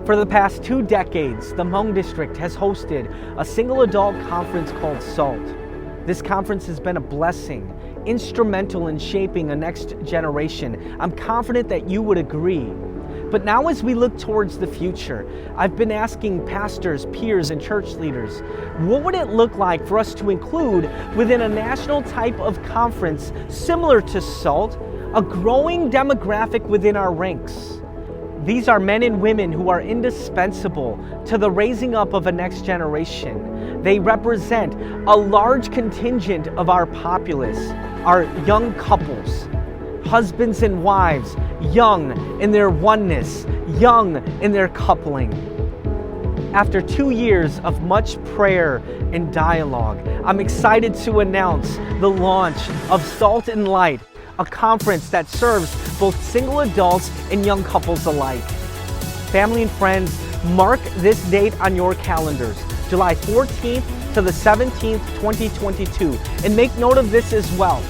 For the past 2 decades, the Hmong District has hosted a single adult conference called SALT. This conference has been a blessing, instrumental in shaping a next generation. I'm confident that you would agree. But now as we look towards the future, I've been asking pastors, peers, and church leaders, what would it look like for us to include within a national type of conference similar to SALT, a growing demographic within our ranks? These are men and women who are indispensable to the raising up of a next generation. They represent a large contingent of our populace, our young couples, husbands and wives, young in their oneness, young in their coupling. After 2 years of much prayer and dialogue, I'm excited to announce the launch of Salt and Light, a conference that serves both single adults and young couples alike. Family and friends, mark this date on your calendars, July 14th to the 17th, 2022. And make note of this as well.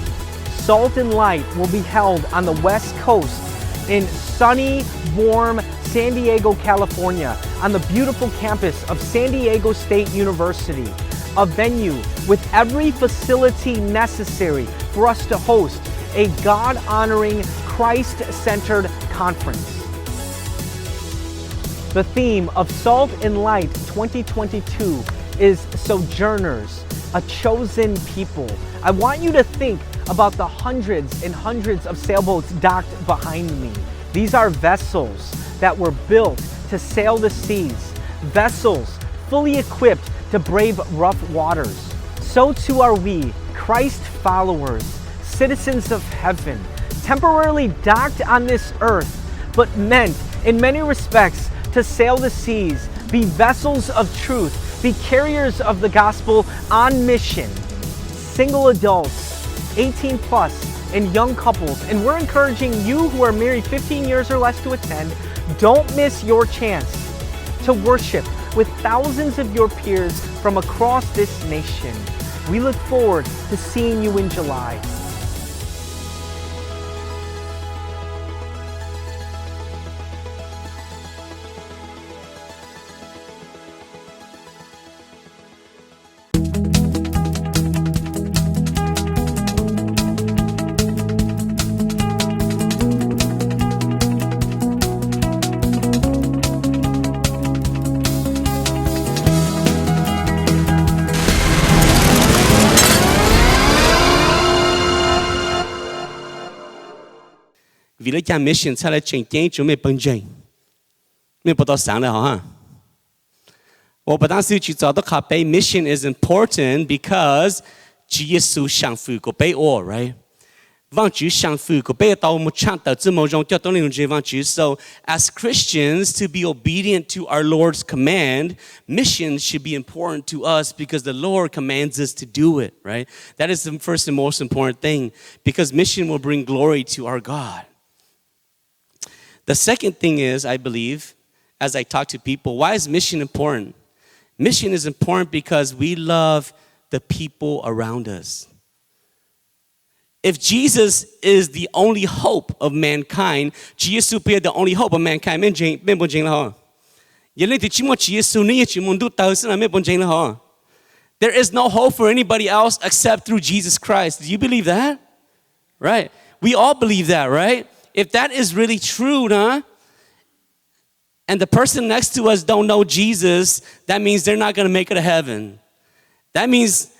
Salt and Light will be held on the West Coast in sunny, warm San Diego, California, on the beautiful campus of San Diego State University, a venue with every facility necessary for us to host a God-honoring, Christ-centered conference. The theme of Salt and Light 2022 is Sojourners, a chosen people. I want you to think about the hundreds and hundreds of sailboats docked behind me. These are vessels that were built to sail the seas, vessels fully equipped to brave rough waters. So too are we, Christ followers, citizens of heaven, temporarily docked on this earth, but meant in many respects to sail the seas, be vessels of truth, be carriers of the gospel on mission. Single adults, 18 plus, and young couples, and we're encouraging you who are married 15 years or less to attend. Don't miss your chance to worship with thousands of your peers from across this nation. We look forward to seeing you in July. Vì lấy cha mission sao lại chỉnh chỉnh chúng mình bận chỉnh, mình bắt đầu sáng了哈。我不但是去找到咖啡 mission is important because 主耶稣降服过被我 right， 望主降服过被到我们唱到这么中叫东灵主望主 so as Christians to be obedient to our Lord's command, mission should be important to us because the Lord commands us to do it right. That is the first and most important thing because mission will bring glory to our God. The second thing is, I believe, as I talk to people, why is mission important? Mission is important because we love the people around us. If Jesus is the only hope of mankind, 主耶稣不是 the only hope of mankind, 没本钱了哈。原来你只么主耶稣你也只么都到是了没本钱了哈。There is no hope for anybody else except through Jesus Christ. Do you believe that? Right. We all believe that, right? If that is really true, huh? And the person next to us don't know Jesus, that means they're not going to make it to heaven. That means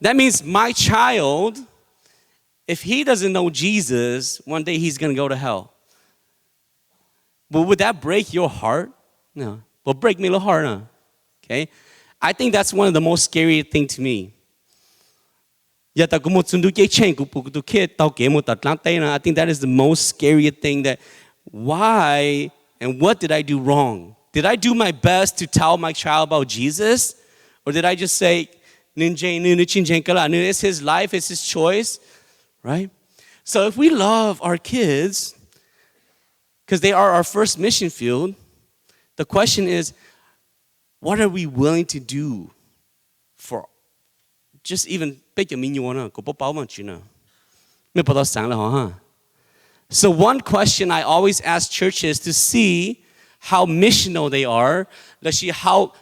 that means my child, if he doesn't know Jesus, one day he's going to go to hell. But would that break your heart? No. Well, break me a little heart, huh? Okay? I think that's one of the most scary things to me. I think that is the most scary thing that why and what did I do wrong? Did I do my best to tell my child about Jesus? Or did I just say, it's his life, it's his choice, right? So if we love our kids, because they are our first mission field, the question is, what are we willing to do for just even So one question I always ask churches to see how missional they are, let's see how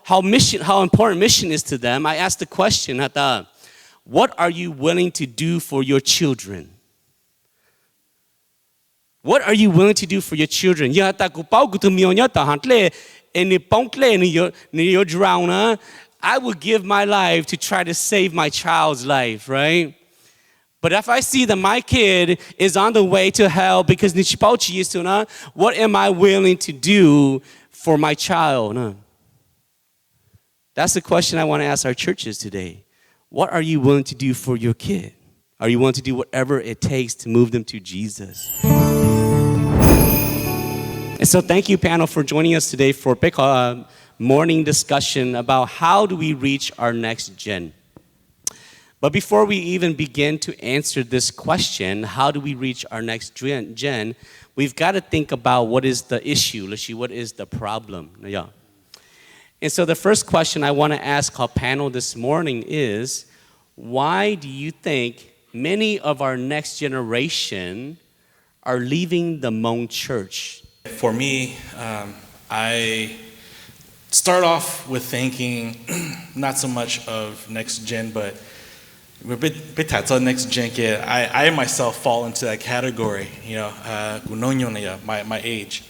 important mission is to them. I ask the question, what are you willing to do for your children? What are you willing to do for your children? I would give my life to try to save my child's life, right? But if I see that my kid is on the way to hell because what am I willing to do for my child? That's the question I want to ask our churches today. What are you willing to do for your kid? Are you willing to do whatever it takes to move them to Jesus? And so thank you, panel, for joining us today for a morning discussion about how do we reach our next gen. But before we even begin to answer this question, how do we reach our next gen, we've got to think about what is the issue, what is the problem. Yeah. And so the first question I want to ask our panel this morning is, why do you think many of our next generation are leaving the Hmong church? For me, I start off with thinking not so much of next gen, but next gen. I myself fall into that category, my age.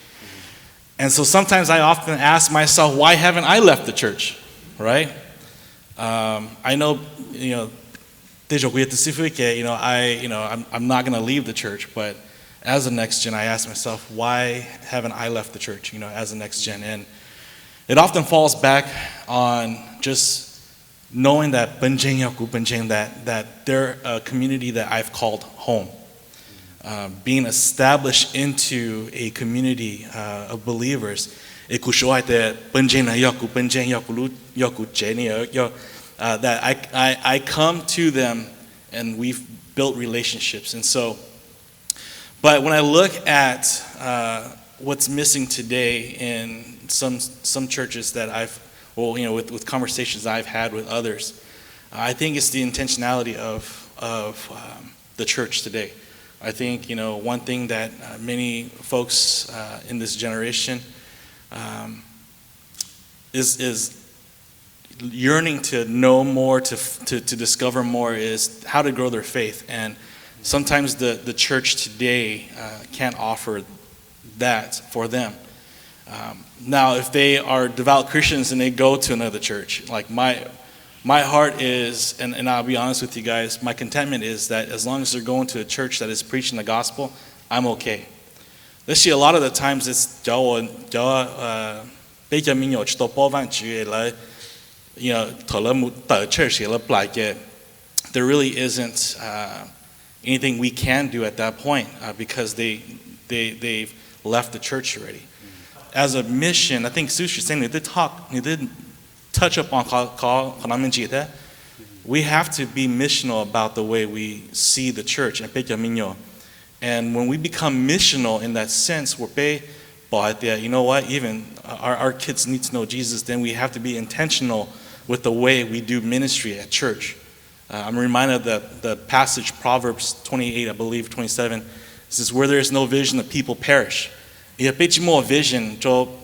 And so sometimes I often ask myself, why haven't I left the church, right? I know, I'm not going to leave the church, but as a next gen, I ask myself, why haven't I left the church, as a next gen? And it often falls back on just knowing that that they're a community that I've called home. Being established into a community of believers, that I come to them and we've built relationships. And so, but when I look at what's missing today in some churches that with conversations I've had with others, I think it's the intentionality of the church today. I think, one thing that many folks in this generation is yearning to know more, to discover more, is how to grow their faith. And sometimes the church today can't offer that for them. Now, if they are devout Christians and they go to another church, like my heart is, and I'll be honest with you guys, my contentment is that as long as they're going to a church that is preaching the gospel, I'm okay. Let's see, a lot of the times it's there really isn't anything we can do at that point because they've left the church already. As a mission, I think Sushi saying they did touch upon we have to be missional about the way we see the church. And when we become missional in that sense, you know what, even our kids need to know Jesus, then we have to be intentional with the way we do ministry at church. I'm reminded of the passage, Proverbs 28, I believe, 27. It says, where there is no vision, the people perish. More vision for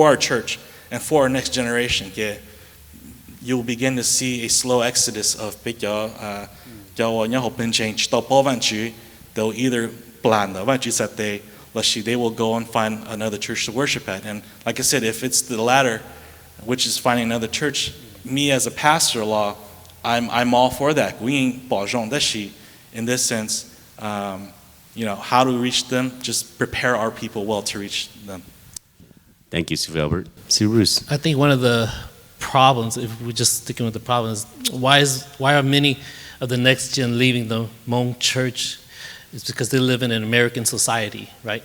our church and for our next generation. You'll begin to see a slow exodus of they'll either they will go and find another church to worship at. And like I said, if it's the latter, which is finding another church, me as a pastor-in-law, I'm all for that. In this sense, how do we reach them? Just prepare our people well to reach them. Thank you, Sue Albert. Sue Roos. I think one of the problems, if we're just sticking with the problems, why are many of the next gen leaving the Hmong church? It's because they live in an American society, right?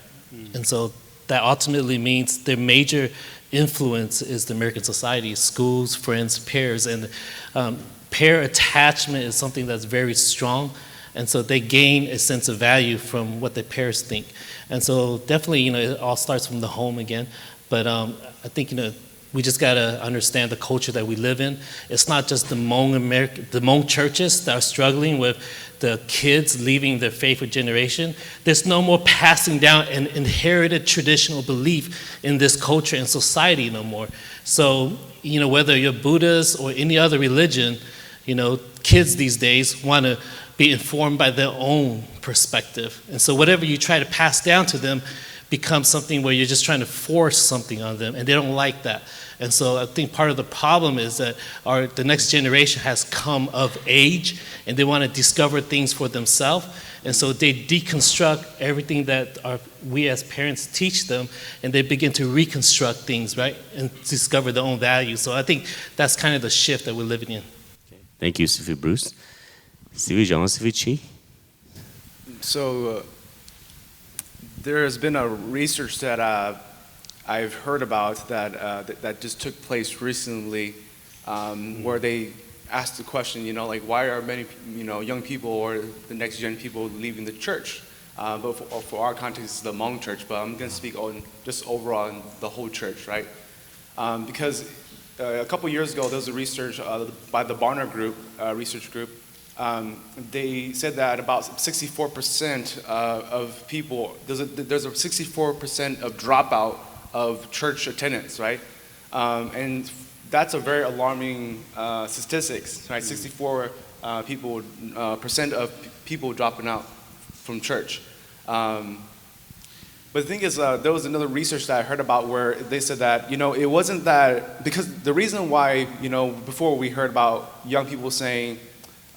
And so that ultimately means their major influence is the American society, schools, friends, peers, and peer attachment is something that's very strong. And so they gain a sense of value from what their peers think. And so definitely, it all starts from the home again. But I think, we just got to understand the culture that we live in. It's not just the Hmong churches that are struggling with the kids leaving their faithful generation. There's no more passing down an inherited traditional belief in this culture and society no more. So, whether you're Buddhist or any other religion, kids these days want to be informed by their own perspective. And so whatever you try to pass down to them becomes something where you're just trying to force something on them, and they don't like that. And so I think part of the problem is that the next generation has come of age, and they want to discover things for themselves. And so they deconstruct everything that we as parents teach them, and they begin to reconstruct things, right, and discover their own values. So I think that's kind of the shift that we're living in. Thank you, Sifu Bruce. Sifu John, Sifu Chi. So there has been a research that I've heard about that just took place recently, where they asked the question, why are many, young people or the next gen people leaving the church? But for our context, it's the Hmong church, but I'm going to speak on just overall in the whole church, right? Because a couple years ago, there was a research by the Barna Group, research group. They said that about 64% of people, there's a 64% of dropout of church attendance, right? And that's a very alarming statistics, right? 64% of people dropping out from church. But the thing is, there was another research that I heard about where they said that, it wasn't that, because the reason why, before we heard about young people saying,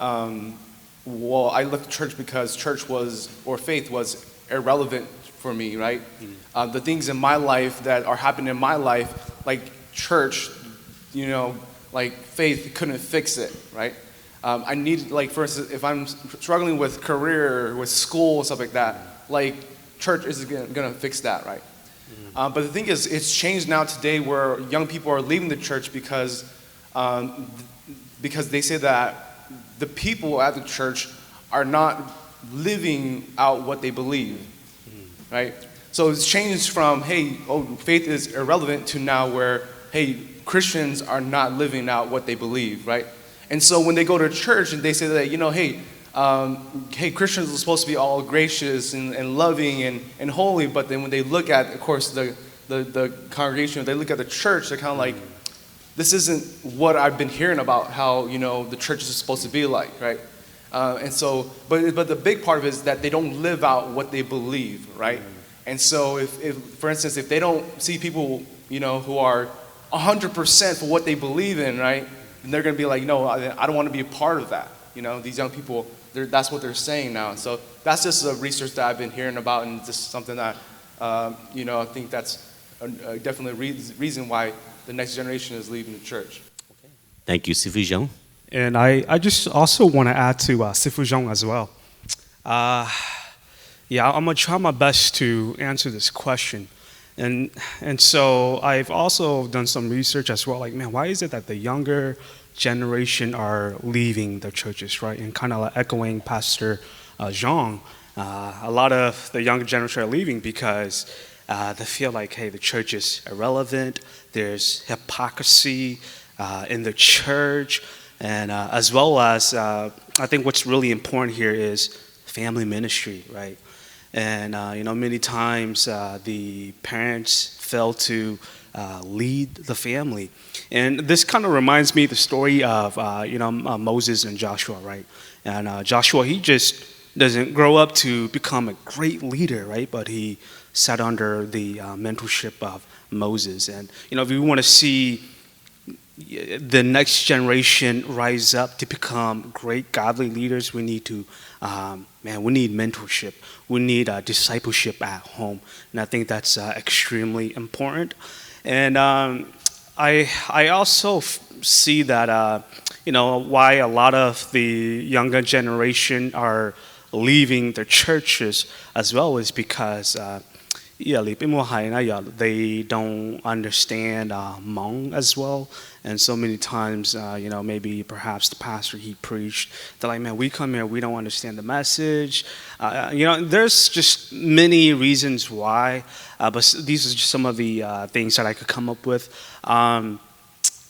well, I left church because church faith was irrelevant for me, right? The things in my life that are happening in my life, like church, like faith couldn't fix it, right? I need, for instance, if I'm struggling with career, with school, stuff like that, church isn't gonna fix that, right? But the thing is, it's changed now today where young people are leaving the church because they say that the people at the church are not living out what they believe, right? So it's changed from, faith is irrelevant to now where, Christians are not living out what they believe, right? And so when they go to church and they say that, Christians are supposed to be all gracious and loving and holy, but then when they look at, of course, the congregation, they look at the church, they're kind of like, this isn't what I've been hearing about how, the church is supposed to be like, right? And so, but the big part of it is that they don't live out what they believe, right? And so if for instance, if they don't see people, who are 100% for what they believe in, right? Then they're going to be like, no, I don't want to be a part of that. These young people, that's what they're saying now. And so that's just a research that I've been hearing about, and just something that, I think that's definitely a reason why the next generation is leaving the church. Thank you, Sifu John. And I just also want to add to Sifu Zhong as well. I'm going to try my best to answer this question. And so I've also done some research as well, why is it that the younger generation are leaving the churches, right? And kind of echoing Pastor Zhang, a lot of the younger generation are leaving because they feel like, the church is irrelevant, there's hypocrisy in the church, and as well as, I think what's really important here is family ministry, right? And, many times the parents fail to lead the family. And this kind of reminds me of the story of, Moses and Joshua, right? And Joshua, he just doesn't grow up to become a great leader, right? But he sat under the mentorship of Moses. And, if we want to see the next generation rise up to become great godly leaders, we need to, we need mentorship. We need discipleship at home. And I think that's extremely important. And I also see that, why a lot of the younger generation are leaving the churches as well is because, Yeah, they don't understand Hmong as well, and so many times, maybe perhaps the pastor he preached, they're like, man, we come here, we don't understand the message. There's just many reasons why, but these are just some of the things that I could come up with.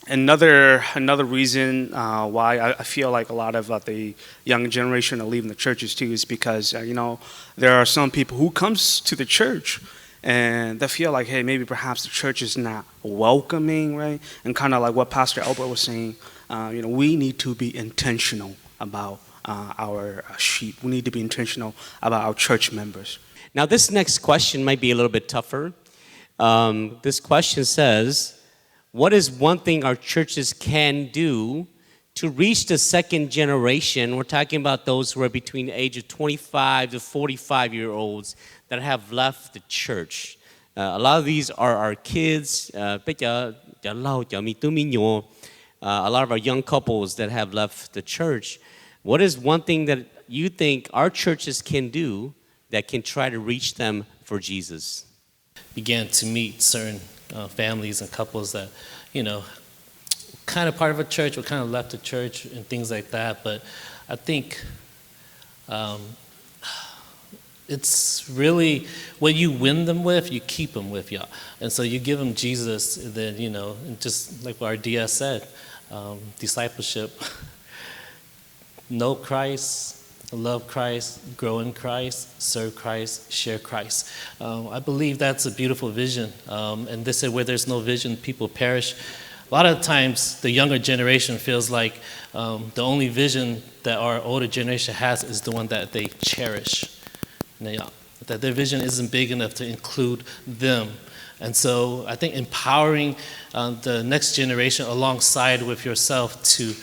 Another reason why I feel like a lot of the young generation are leaving the churches too is because there are some people who comes to the church and they feel like, hey, maybe perhaps the church is not welcoming, right? And kind of like what Pastor Albert was saying, we need to be intentional about our sheep. We need to be intentional about our church members. Now, this next question might be a little bit tougher. This question says, what is one thing our churches can do to reach the second generation? We're talking about those who are between the age of 25 to 45-year-olds that have left the church. A lot of these are our kids, a lot of our young couples that have left the church. What is one thing that you think our churches can do that can try to reach them for Jesus? Began to meet certain families and couples that, kind of part of a church or kind of left the church and things like that. But I think it's really what you win them with, you keep them with, y'all. And so you give them Jesus, and then, and just like what our DS said, discipleship, know Christ, love Christ, grow in Christ, serve Christ, share Christ. I believe that's a beautiful vision. And they said where there's no vision, people perish. A lot of times the younger generation feels like the only vision that our older generation has is the one that they cherish. That their vision isn't big enough to include them. And so I think empowering the next generation alongside with yourself to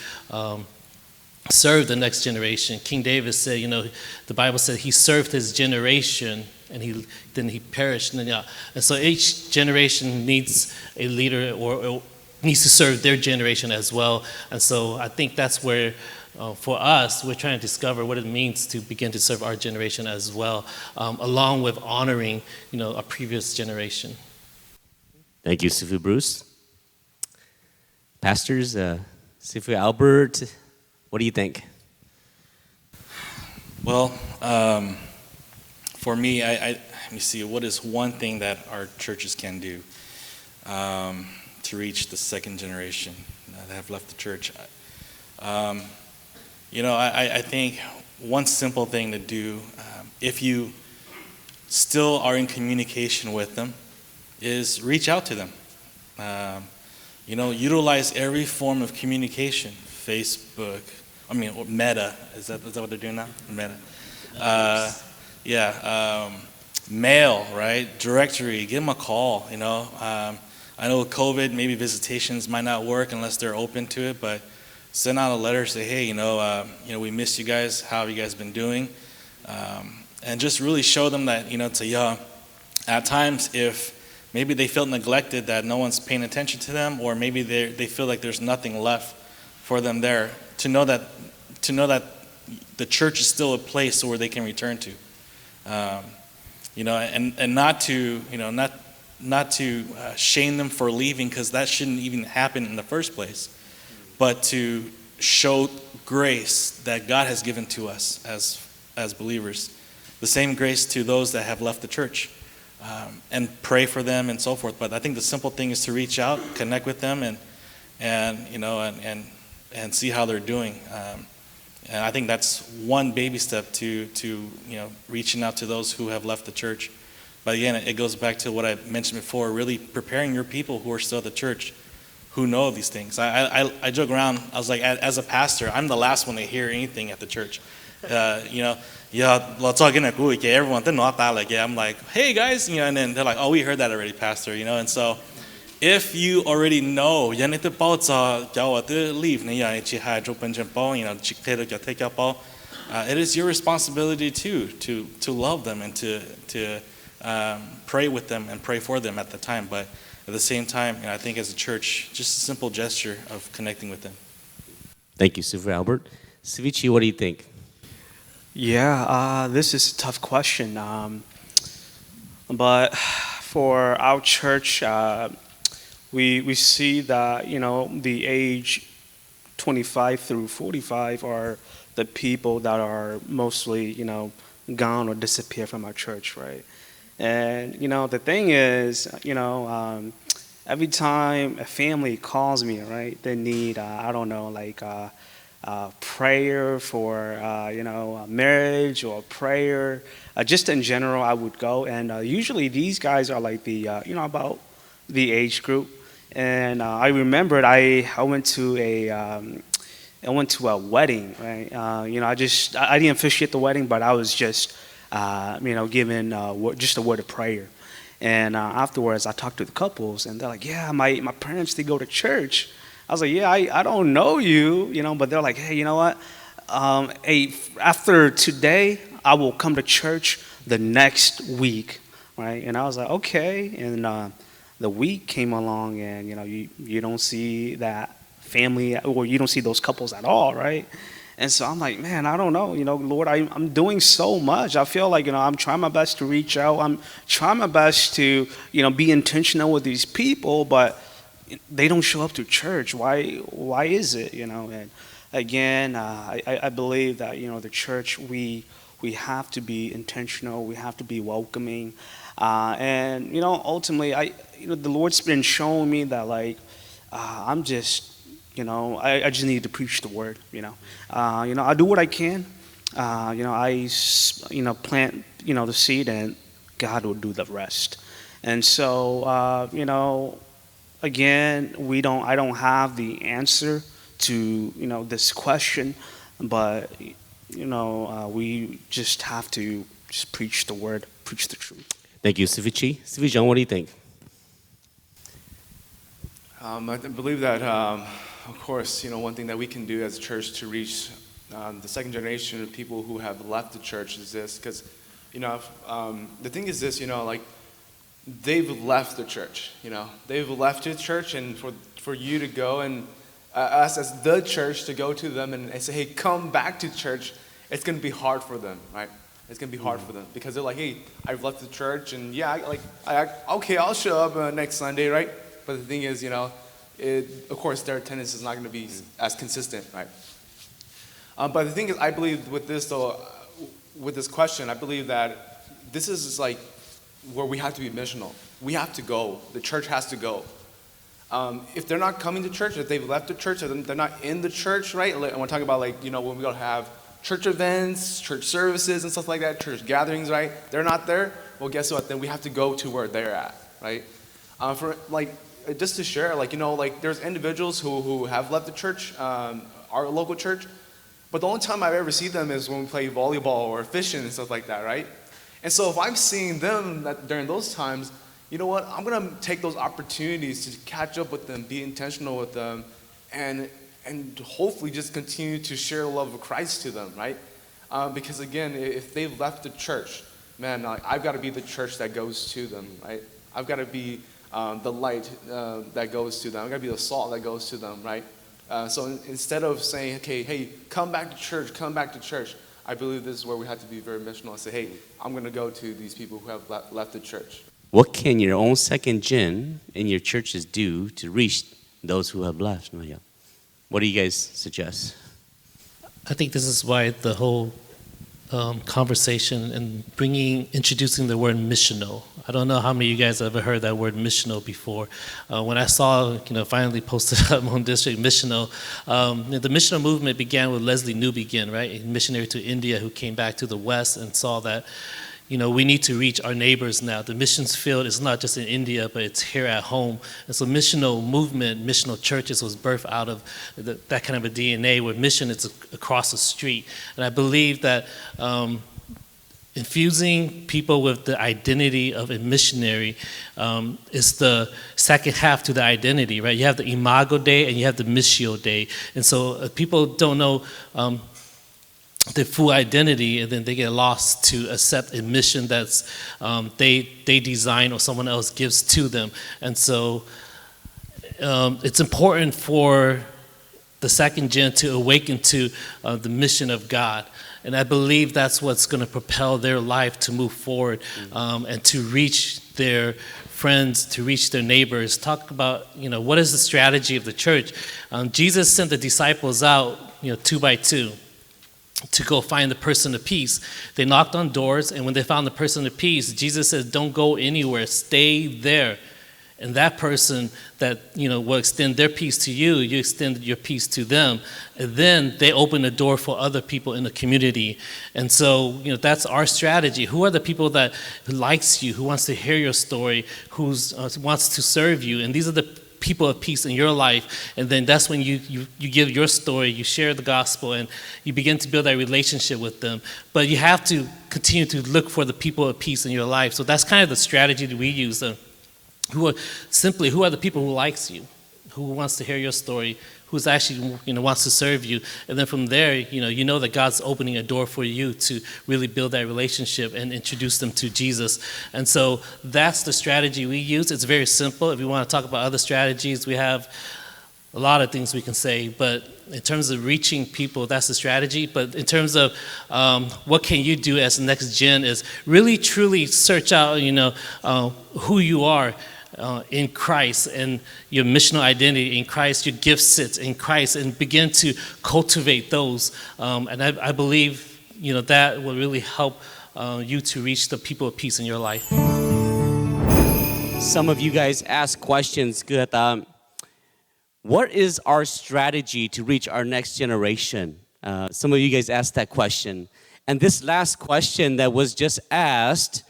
serve the next generation. King David said, the Bible said he served his generation and then he perished. And so each generation needs a leader or needs to serve their generation as well. And so I think that's where, for us, we're trying to discover what it means to begin to serve our generation as well, along with honoring, a previous generation. Thank you, Sifu Bruce. Pastors, Sifu Albert, what do you think? Well, for me, let me see, what is one thing that our churches can do to reach the second generation that have left the church? I think one simple thing to do, if you still are in communication with them, is reach out to them. Utilize every form of communication. Facebook, Meta, is that what they're doing now? Meta. Mail, right? Directory, give them a call, I know with COVID, maybe visitations might not work unless they're open to it, but send out a letter, say, hey, we missed you guys, how have you guys been doing? And just really show them that, at times if maybe they feel neglected, that no one's paying attention to them, or maybe they feel like there's nothing left for them there, to know that the church is still a place where they can return to, and not to shame them for leaving, because that shouldn't even happen in the first place, but to show grace that God has given to us as believers, the same grace to those that have left the church, and pray for them and so forth. But I think the simple thing is to reach out, connect with them, and see how they're doing. And I think that's one baby step to reaching out to those who have left the church. But again, it goes back to what I mentioned before, really preparing your people who are still at the church, who know these things. I joke around, I was like, as a pastor, I'm the last one to hear anything at the church. Everyone, I'm like, hey guys, and then they're like, oh, we heard that already, Pastor, and so if you already know, it is your responsibility too to love them and to pray with them and pray for them at the time. But at the same time, I think as a church, just a simple gesture of connecting with them. Thank you, Sifu Albert. Sivichi, what do you think? Yeah, this is a tough question. But for our church, we see that, the age 25 through 45 are the people that are mostly, gone or disappear from our church, right? And, the thing is, every time a family calls me, right, they need, I don't know, like prayer for, marriage or prayer. Just in general, I would go. And usually these guys are like the, about the age group. And I remembered I went to a wedding, right? I didn't officiate the wedding, but I was just, given just a word of prayer. And afterwards, I talked to the couples, and they're like, "Yeah, my parents, they go to church." I was like, "Yeah, I don't know you, but they're like, hey, you know what? Hey, after today, I will come to church the next week, right?" And I was like, "Okay." And the week came along, and you don't see that family, or you don't see those couples at all, right? And so I'm like, man, I don't know, Lord, I'm doing so much. I feel like, I'm trying my best to reach out. I'm trying my best to, be intentional with these people, but they don't show up to church. Why is it, And again, I believe that, the church, we have to be intentional. We have to be welcoming. And, ultimately, the Lord's been showing me that, like, I'm just, I just need to preach the word, I do what I can. I plant, the seed, and God will do the rest. And so, again, I don't have the answer to, this question, but, we just have to just preach the word, preach the truth. Thank you, Sifuchi. Sifuchi, what do you think? I believe that, of course, one thing that we can do as a church to reach the second generation of people who have left the church is this, because, the thing is this, like, they've left the church, they've left the church, and for you to go and us as the church to go to them and say, hey, come back to church, it's going to be hard for them, right? It's going to be hard for them because they're like, hey, I've left the church, and yeah, okay, I'll show up next Sunday, right? But the thing is, of course, their attendance is not going to be as consistent, right? But the thing is, I believe with this, though, with this question, I believe that this is like where we have to be missional. We have to go. The church has to go. If they're not coming to church, if they've left the church, if they're not in the church, right? And we're talking about, like, when we're going to have church events, church services, and stuff like that, church gatherings, right? They're not there. Well, guess what? Then we have to go to where they're at, right? Just to share, there's individuals who have left the church, our local church, but the only time I've ever seen them is when we play volleyball or fishing and stuff like that, right? And so if I'm seeing them during those times, you know what? I'm going to take those opportunities to catch up with them, be intentional with them, and hopefully just continue to share the love of Christ to them, right? Because again, if they've left the church, man, I've got to be the church that goes to them, right? I've got to be the light that goes to them. I've got to be the salt that goes to them, right? So instead of saying, okay, hey, come back to church, I believe this is where we have to be very missional and say, hey, I'm going to go to these people who have left the church. What can your own second gen in your churches do to reach those who have left? What do you guys suggest? I think this is why the whole conversation and introducing the word missional. I don't know how many of you guys have ever heard that word missional before. When I saw, finally posted up Hmong District missional, the missional movement began with Leslie Newbegin, right? A missionary to India who came back to the West and saw that, we need to reach our neighbors now. The missions field is not just in India, but it's here at home. And so missional movement, missional churches was birthed out of that kind of a DNA where mission is across the street. And I believe that infusing people with the identity of a missionary is the second half to the identity, right? You have the Imago Day and you have the Missio Day. And so people don't know their full identity, and then they get lost to accept a mission that's they design or someone else gives to them. And so it's important for the second gen to awaken to the mission of God. And I believe that's what's going to propel their life to move forward and to reach their friends, to reach their neighbors. Talk about, what is the strategy of the church? Jesus sent the disciples out, 2 by 2 to go find the person of peace. They knocked on doors, and when they found the person of peace, Jesus said, don't go anywhere, stay there. And that person that, will extend their peace to you, you extend your peace to them. And then they open the door for other people in the community. And so, that's our strategy. Who are the people that who likes you, who wants to hear your story, who wants to serve you? And these are the people of peace in your life. And then that's when you give your story, you share the gospel, and you begin to build that relationship with them. But you have to continue to look for the people of peace in your life. So that's kind of the strategy that we use. Who are the people who likes you, who wants to hear your story, who's actually wants to serve you, and then from there you know that God's opening a door for you to really build that relationship and introduce them to Jesus. And so that's the strategy we use. It's very simple. If we want to talk about other strategies, we have a lot of things we can say, but in terms of reaching people, that's the strategy. But in terms of what can you do as next gen is really truly search out who you are in Christ and your missional identity in Christ, your gift sets in Christ, and begin to cultivate those. And I believe that will really help you to reach the people of peace in your life. Some of you guys ask questions. What is our strategy to reach our next generation? Some of you guys asked that question. And this last question that was just asked,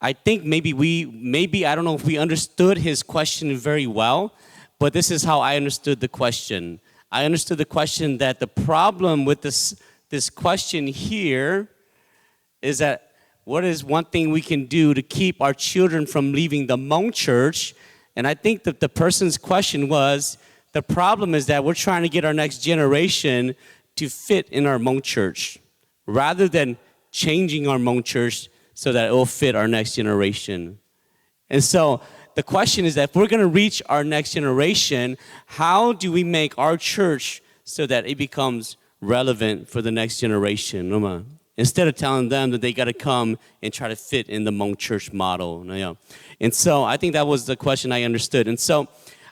I think maybe I don't know if we understood his question very well, but this is how I understood the question. I understood the question that the problem with this question here is that what is one thing we can do to keep our children from leaving the Hmong church? And I think that the person's question was, the problem is that we're trying to get our next generation to fit in our Hmong church rather than changing our Hmong church so that it will fit our next generation. And so the question is that if we're going to reach our next generation, how do we make our church so that it becomes relevant for the next generation? Instead of telling them that they got to come and try to fit in the Hmong church model. And so I think that was the question I understood. And so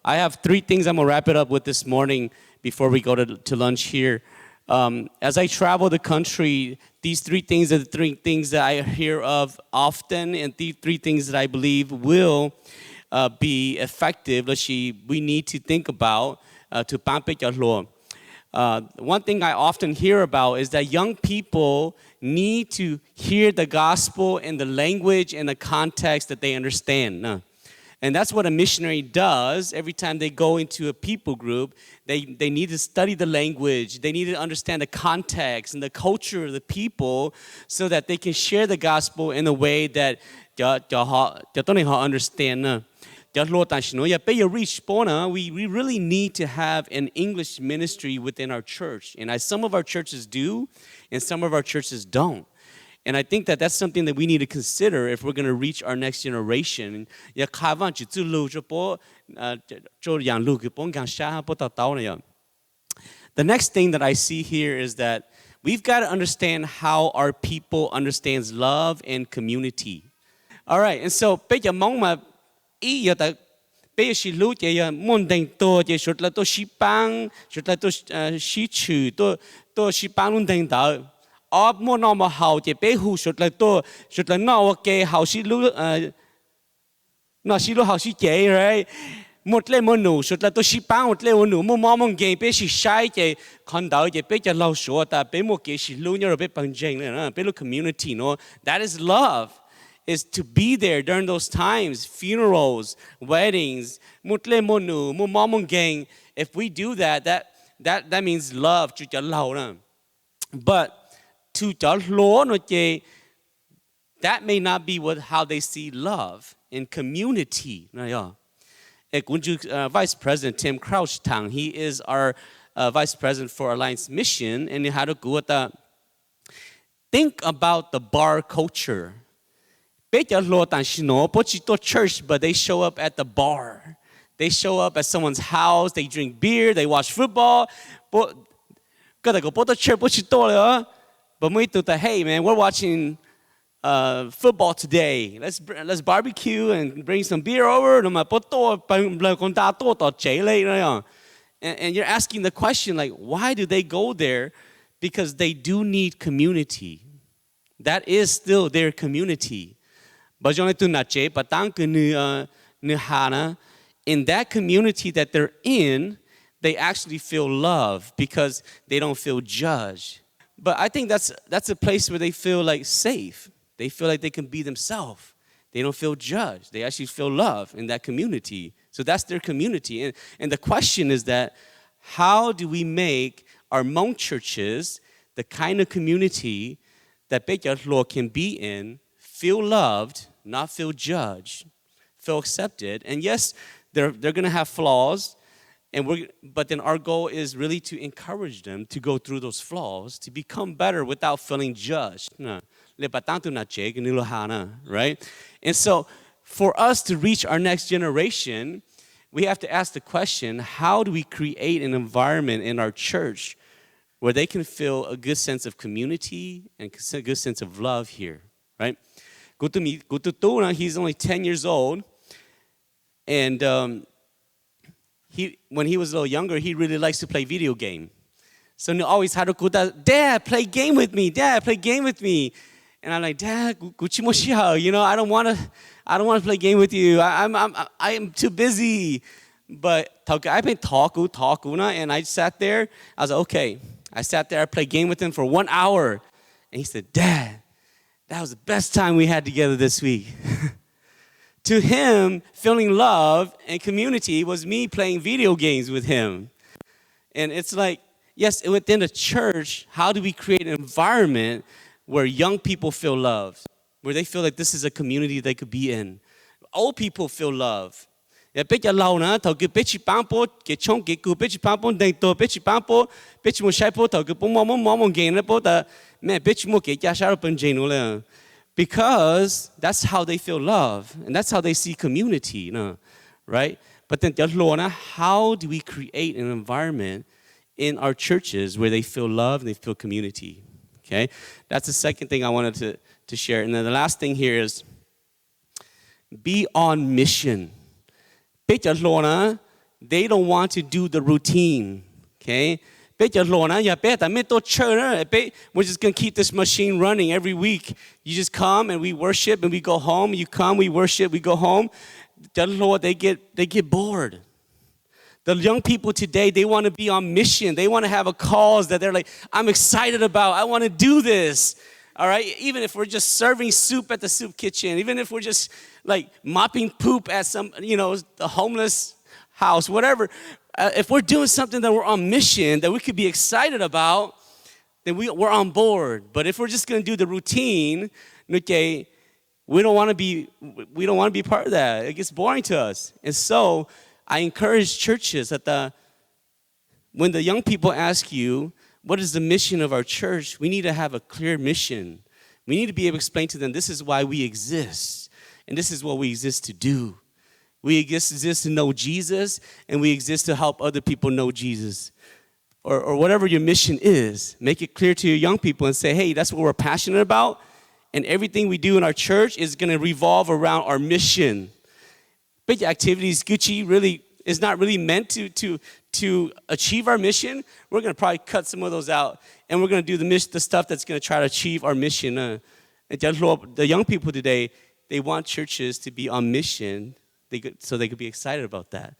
I have 3 things I'm going to wrap it up with this morning before we go to lunch here. As I travel the country, these 3 things are the 3 things that I hear of often, and the 3 things that I believe will be effective. We need to think about to pampe lo. One thing I often hear about is that young people need to hear the gospel in the language and the context that they understand. And that's what a missionary does every time they go into a people group. They need to study the language. They need to understand the context and the culture of the people so that they can share the gospel in a way that they understand. We really need to have an English ministry within our church. And some of our churches do, and some of our churches don't. And I think that that's something that we need to consider if we're going to reach our next generation. The next thing that I see here is that we've got to understand how our people understands love and community. All right, and so bây giờ lúc giờ muốn đánh to giờ sốt là to xí bang sốt là to xí chữ to xí bang luôn đánh đó ở muốn nó mà hậu giờ bây hú sốt là nó cái hậu xí lúc nó xí lúc hậu xí chế rồi một lẽ muốn nụ sốt là to xí bang một lẽ muốn nụ muốn mong cái bây xí sai giờ con đó giờ bây giờ lâu số ta bây một cái xí lúc nhớ rồi bây bằng chân nữa bây lúc community nó that is love. Is to be there during those times, funerals, weddings, mutle monu, mumamong gang. If we do that means love. But that may not be how they see love in community. Vice President Tim Crouch-Tang, he is our Vice President for Alliance Mission, and he had to go think about the bar culture. Church, but they show up at the bar. They show up at someone's house, they drink beer, they watch football. But hey man, we're watching football today. Let's barbecue and bring some beer over. And you're asking the question, like, why do they go there? Because they do need community. That is still their community. In that community that they're in, they actually feel love because they don't feel judged. But I think that's a place where they feel like safe. They feel like they can be themselves. They don't feel judged. They actually feel love in that community. So that's their community. And the question is that, how do we make our Hmong churches the kind of community that Beit Lord can be in, feel loved, not feel judged, feel accepted? And yes, they're going to have flaws, but then our goal is really to encourage them to go through those flaws, to become better without feeling judged. Right? And so for us to reach our next generation, we have to ask the question, how do we create an environment in our church where they can feel a good sense of community and a good sense of love here, right? Gutu, he's only 10 years old. And when he was a little younger, he really likes to play video game. So he always had to Dad, play game with me. Dad, play game with me. And I'm like, Dad, you know, I don't want to play game with you. I am too busy. But I've been talking, and I sat there. I was like, okay. I sat there, I played game with him for 1 hour. And he said, Dad, that was the best time we had together this week. To him, feeling love and community was me playing video games with him. And it's like, yes, within the church, how do we create an environment where young people feel loved, where they feel like this is a community they could be in? Old people feel love. If because that's how they feel love, and that's how they see community, right? But then, how do we create an environment in our churches where they feel love and they feel community? Okay, that's the second thing I wanted to share. And then the last thing here is be on mission. They don't want to do the routine, okay? We're just going to keep this machine running every week. You just come and we worship and we go home. You come, we worship, we go home. They get bored. The young people today, they want to be on mission. They want to have a cause that they're like, I'm excited about. I want to do this. All right? Even if we're just serving soup at the soup kitchen, even if we're just like mopping poop at some, the homeless house, whatever. If we're doing something that we're on mission, that we could be excited about, then we're on board. But if we're just going to do the routine, okay, we don't want to be part of that. It gets boring to us. And so I encourage churches that when the young people ask you, what is the mission of our church? We need to have a clear mission. We need to be able to explain to them, this is why we exist, and this is what we exist to do. We exist to know Jesus, and we exist to help other people know Jesus. Or whatever your mission is, make it clear to your young people and say, hey, that's what we're passionate about, and everything we do in our church is going to revolve around our mission. Big activities, Gucci really is not really meant to achieve our mission. We're going to probably cut some of those out, and we're going to do the stuff that's going to try to achieve our mission. The young people today, they want churches to be on mission, so they could be excited about that.